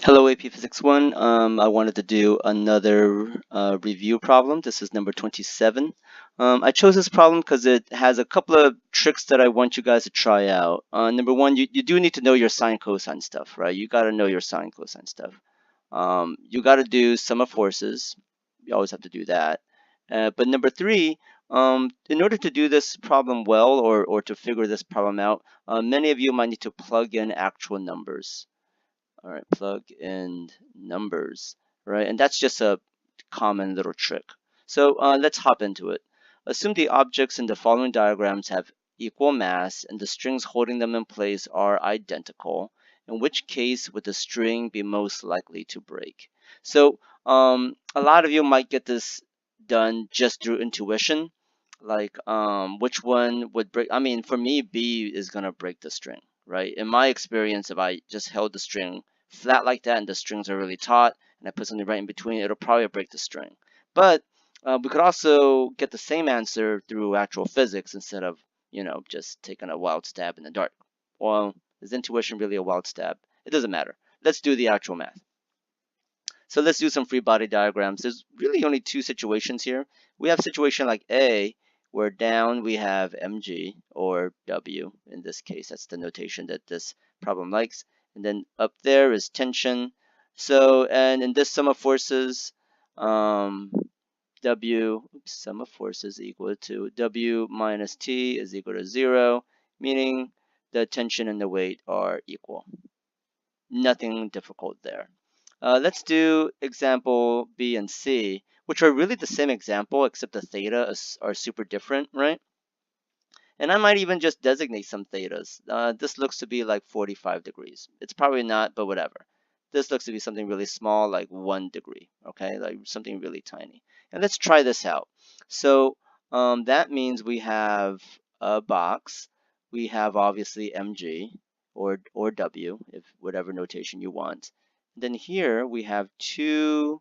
Hello, AP Physics 1. I wanted to do another review problem. This is number 27. I chose this problem because it has a couple of tricks that I want you guys to try out. Number one, you do need to know your sine cosine stuff, right? You got to know your sine cosine stuff. You got to do sum of forces. You always have to do that. But number three, in order to do this problem well or to figure this problem out, many of you might need to plug in actual numbers. All right, plug in numbers, right? And that's just a common little trick. So let's hop into it. Assume the objects in the following diagrams have equal mass and the strings holding them in place are identical. In which case would the string be most likely to break? So a lot of you might get this done just through intuition, like which one would break. I mean, for me, B is gonna break the string, right? In my experience, if I just held the string flat like that and the strings are really taut and I put something right in between, it'll probably break the string. But we could also get the same answer through actual physics instead of, just taking a wild stab in the dark. Well, is intuition really a wild stab? It doesn't matter. Let's do the actual math. So let's do some free body diagrams. There's really only two situations here. We have situation like A, where down we have mg, or W in this case. That's the notation that this problem likes. And then up there is tension. So, and in this sum of forces, sum of forces equal to W minus T is equal to 0, meaning the tension and the weight are equal. Nothing difficult there. Let's do example B and C, which are really the same example, except the theta are super different, right? And I might even just designate some thetas. This looks to be like 45 degrees. It's probably not, but whatever. This looks to be something really small, like 1 degree, okay? Like something really tiny. And let's try this out. So that means we have a box. We have obviously mg, or W, if whatever notation you want. Then here we have two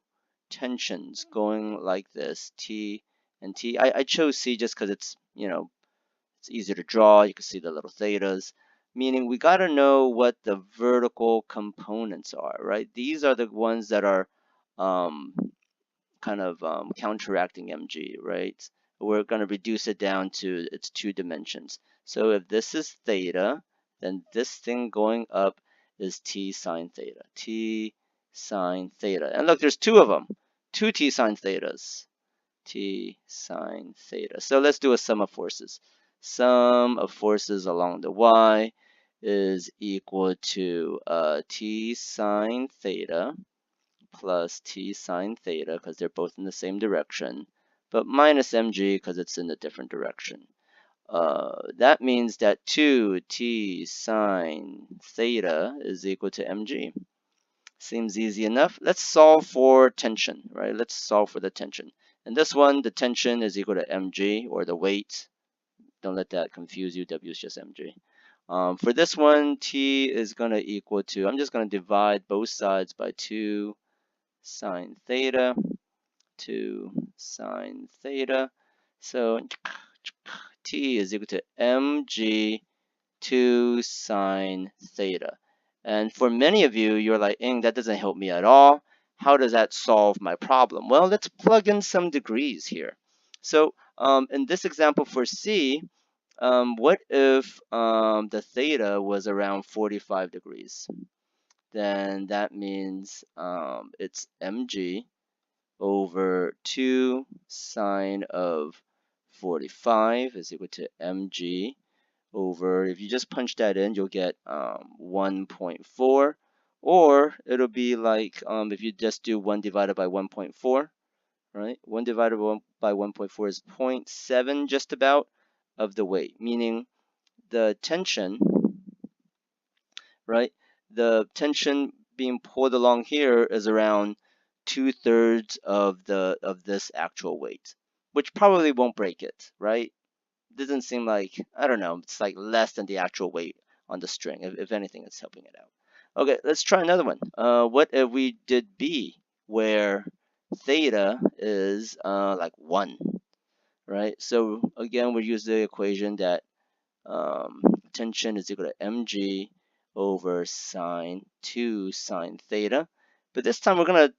tensions going like this, T and T. I chose C just because it's, it's easier to draw. You can see the little thetas, meaning we got to know what the vertical components are, right? These are the ones that are kind of counteracting mg, right? We're going to reduce it down to its two dimensions. So if this is theta, then this thing going up is t sine theta. T sine theta. And look, there's two of them. Two t sine thetas. T sine theta. So let's do a sum of forces. Sum of forces along the y is equal to t sine theta plus t sine theta, because they're both in the same direction, but minus mg because it's in a different direction. That means that 2t sine theta is equal to mg. Seems easy enough. Let's solve for tension, right? Let's solve for the tension. And this one, the tension is equal to mg, or the weight. Don't let that confuse you. W is just mg. For this one, t is going to equal to, I'm just going to divide both sides by 2 sine theta, 2 sine theta. So t is equal to mg 2 sine theta. And for many of you, you're like, that doesn't help me at all. How does that solve my problem? Well, let's plug in some degrees here. So in this example for C, what if the theta was around 45 degrees? Then that means it's mg over 2 sine of 45 is equal to mg over, if you just punch that in, you'll get 1.4, or it'll be like if you just do 1 divided by 1.4, right? 1 divided by 1.4 is 0.7 just about of the weight, meaning the tension, right? The tension being pulled along here is around 2/3 of this actual weight, which probably won't break it, right? Doesn't seem like, I don't know, it's like less than the actual weight on the string. If anything, it's helping it out. Okay, let's try another one. What if we did B, where theta is like 1, right? So again, we use the equation that tension is equal to mg over sine 2 sine theta. But this time we're going to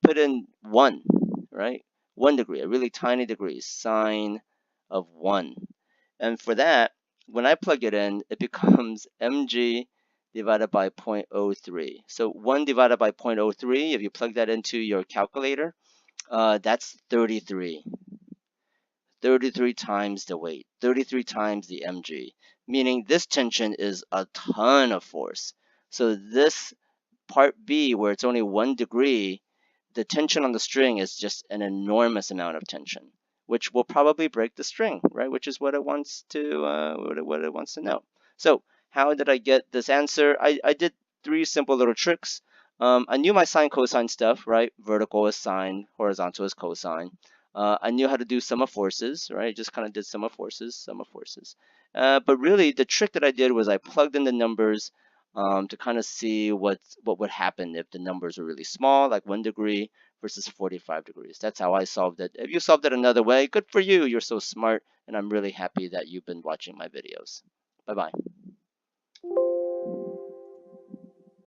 put in 1, right? 1 degree, a really tiny degree, sine of 1. And for that, when I plug it in, it becomes mg divided by 0.03. So 1 divided by 0.03, if you plug that into your calculator, that's 33. 33 times the weight, 33 times the mg, meaning this tension is a ton of force. So this part B, where it's only 1 degree, the tension on the string is just an enormous amount of tension, which will probably break the string, right? Which is what it wants to what it wants to know. So how did I get this answer? I did 3 simple little tricks. I knew my sine cosine stuff, right? Vertical is sine, horizontal is cosine. I knew how to do sum of forces, right? Just kind of did sum of forces, sum of forces. But really, the trick that I did was I plugged in the numbers to kind of see what would happen if the numbers were really small, like 1 degree versus 45 degrees. That's how I solved it. If you solved it another way, good for you. You're so smart, and I'm really happy that you've been watching my videos. Bye-bye.